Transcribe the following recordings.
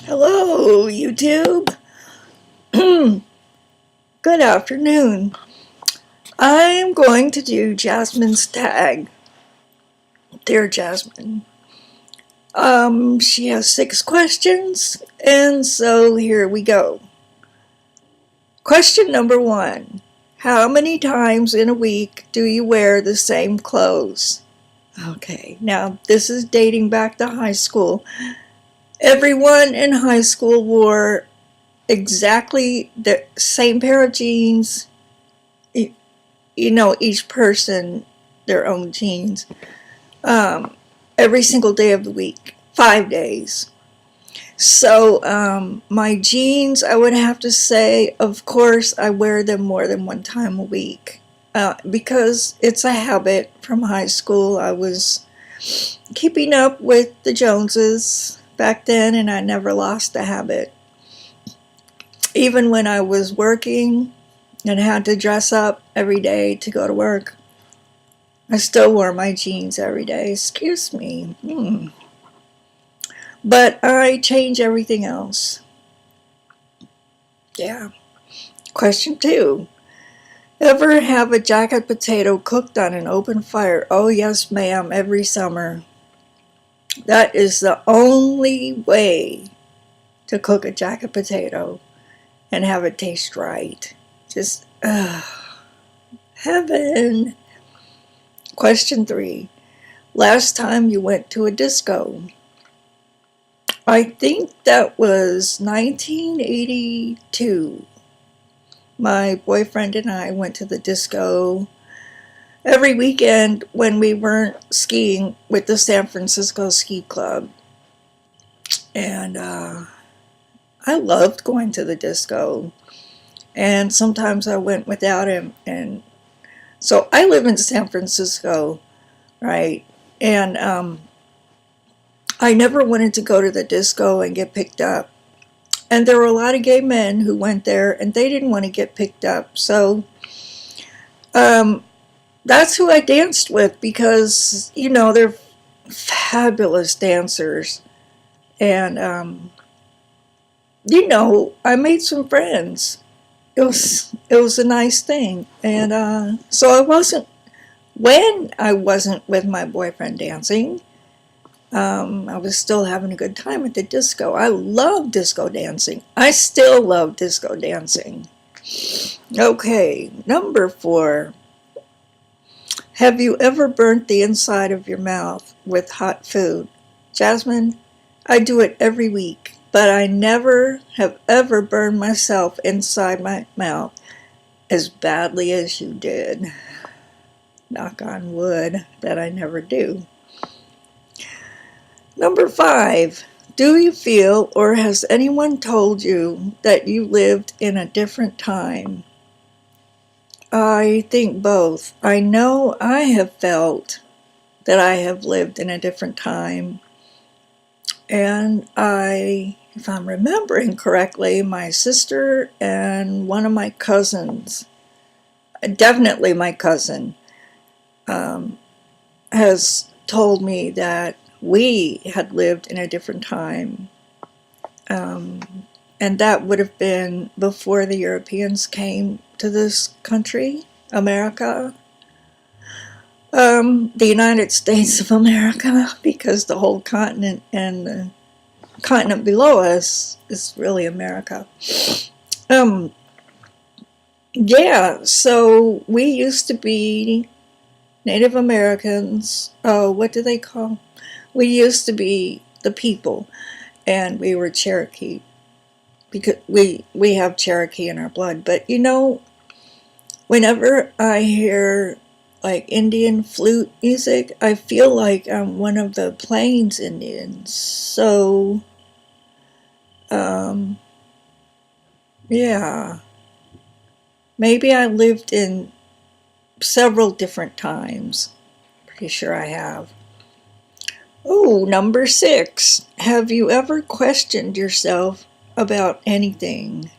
Hello, YouTube. Good afternoon. I'm going to do Jasmine's tag. Dear Jasmine. She has 6 questions, and so here we go. Question number 1. How many times in a week do you wear the same clothes? Okay, now this is dating back to high school. Everyone in high school wore exactly the same pair of jeans, each person their own jeans, every single day of the week, 5 days. So my jeans, I would have to say, of course, I wear them more than one time a week because it's a habit from high school. I was keeping up with the Joneses back then, and I never lost the habit. Even when I was working and had to dress up every day to go to work, I still wore my jeans every day. Excuse me. But I change everything else. Yeah. Question 2. Ever have a jacket potato cooked on an open fire? Oh, yes, ma'am, every summer. That is the only way to cook a jacket potato and have it taste right. Just, heaven. Question 3. Last time you went to a disco? I think that was 1982. My boyfriend and I went to the disco every weekend when we weren't skiing with the San Francisco Ski Club. And I loved going to the disco. And sometimes I went without him. And so I live in San Francisco, right? And I never wanted to go to the disco and get picked up. And there were a lot of gay men who went there, and they didn't want to get picked up. So that's who I danced with because, they're fabulous dancers. And, I made some friends. It was a nice thing. And so when I wasn't with my boyfriend dancing, I was still having a good time at the disco. I love disco dancing. I still love disco dancing. Okay, number 4. Have you ever burnt the inside of your mouth with hot food? Jasmine, I do it every week, but I never have ever burned myself inside my mouth as badly as you did. Knock on wood that I never do. Number 5, do you feel or has anyone told you that you lived in a different time? I think both. I know I have felt that I have lived in a different time. And if I'm remembering correctly, my sister and one of my cousins, definitely my cousin, has told me that we had lived in a different time. And that would have been before the Europeans came to this country, America. The United States of America, because the whole continent and the continent below us is really America. Yeah, so we used to be Native Americans. What do they call? We used to be the people, and we were Cherokee because we have Cherokee in our blood. But whenever I hear like Indian flute music, I feel like I'm one of the Plains Indians. So, yeah, maybe I lived in several different times. Pretty sure I have. Oh, number 6. Have you ever questioned yourself about anything?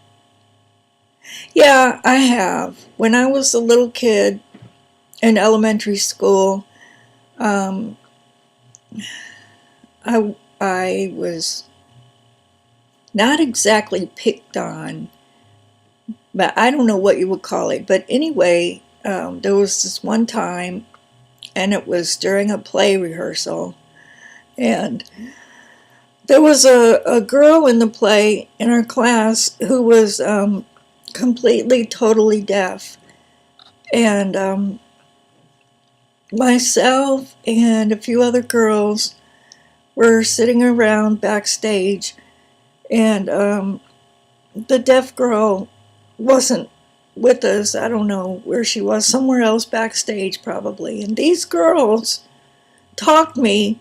Yeah, I have. When I was a little kid in elementary school, I was not exactly picked on, but I don't know what you would call it. But anyway, there was this one time, and it was during a play rehearsal, and there was a girl in the play in our class who was completely, totally deaf. And myself and a few other girls were sitting around backstage, and the deaf girl wasn't with us. I don't know where she was, somewhere else backstage probably. And these girls talked me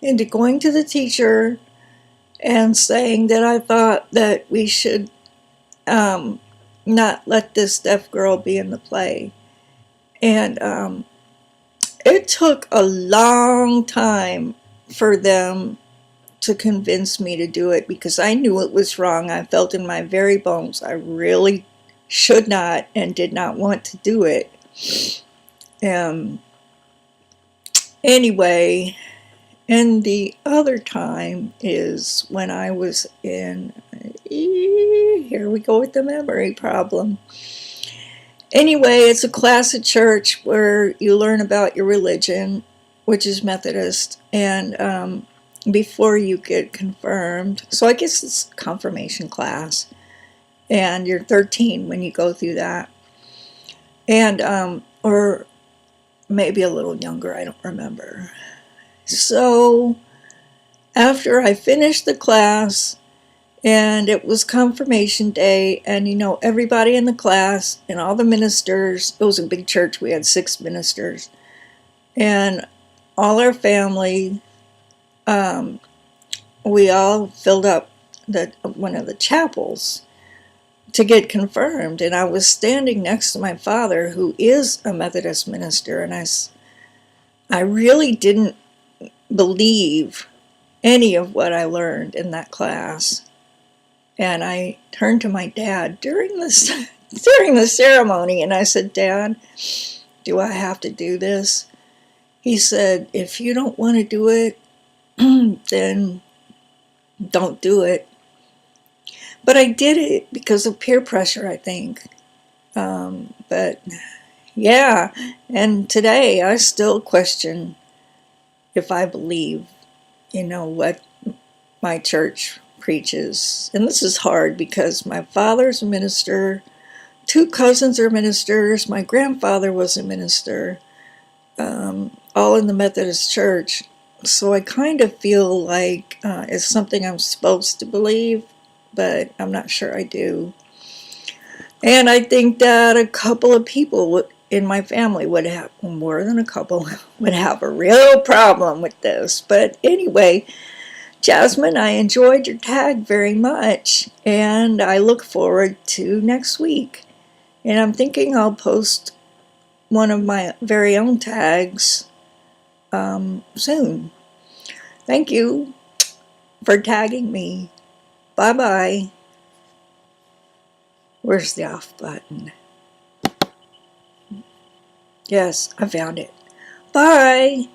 into going to the teacher and saying that I thought that we should not let this deaf girl be in the play. And it took a long time for them to convince me to do it, because I knew it was wrong. I felt in my very bones I really should not and did not want to do it. Anyway, and the other time is when I was in, here we go with the memory problem. Anyway, it's a class at church where you learn about your religion, which is Methodist, and before you get confirmed. So I guess it's confirmation class, and you're 13 when you go through that, and or maybe a little younger, I don't remember. So after I finished the class, and it was confirmation day, and everybody in the class and all the ministers, it was a big church, we had 6 ministers, and all our family, we all filled up one of the chapels to get confirmed. And I was standing next to my father, who is a Methodist minister, and I really didn't believe any of what I learned in that class. And I turned to my dad during the ceremony, and I said, "Dad, do I have to do this?" He said, "If you don't want to do it, then don't do it." But I did it because of peer pressure, I think. But yeah, and today I still question if I believe, what my church preaches. And this is hard because my father's a minister, 2 cousins are ministers, my grandfather was a minister, all in the Methodist Church. So I kind of feel like it's something I'm supposed to believe, but I'm not sure I do. And I think that a couple of people in my family would have, more than a couple, would have a real problem with this. But anyway, Jasmine, I enjoyed your tag very much, and I look forward to next week. And I'm thinking I'll post one of my very own tags soon. Thank you for tagging me. Bye-bye. Where's the off button? Yes, I found it. Bye.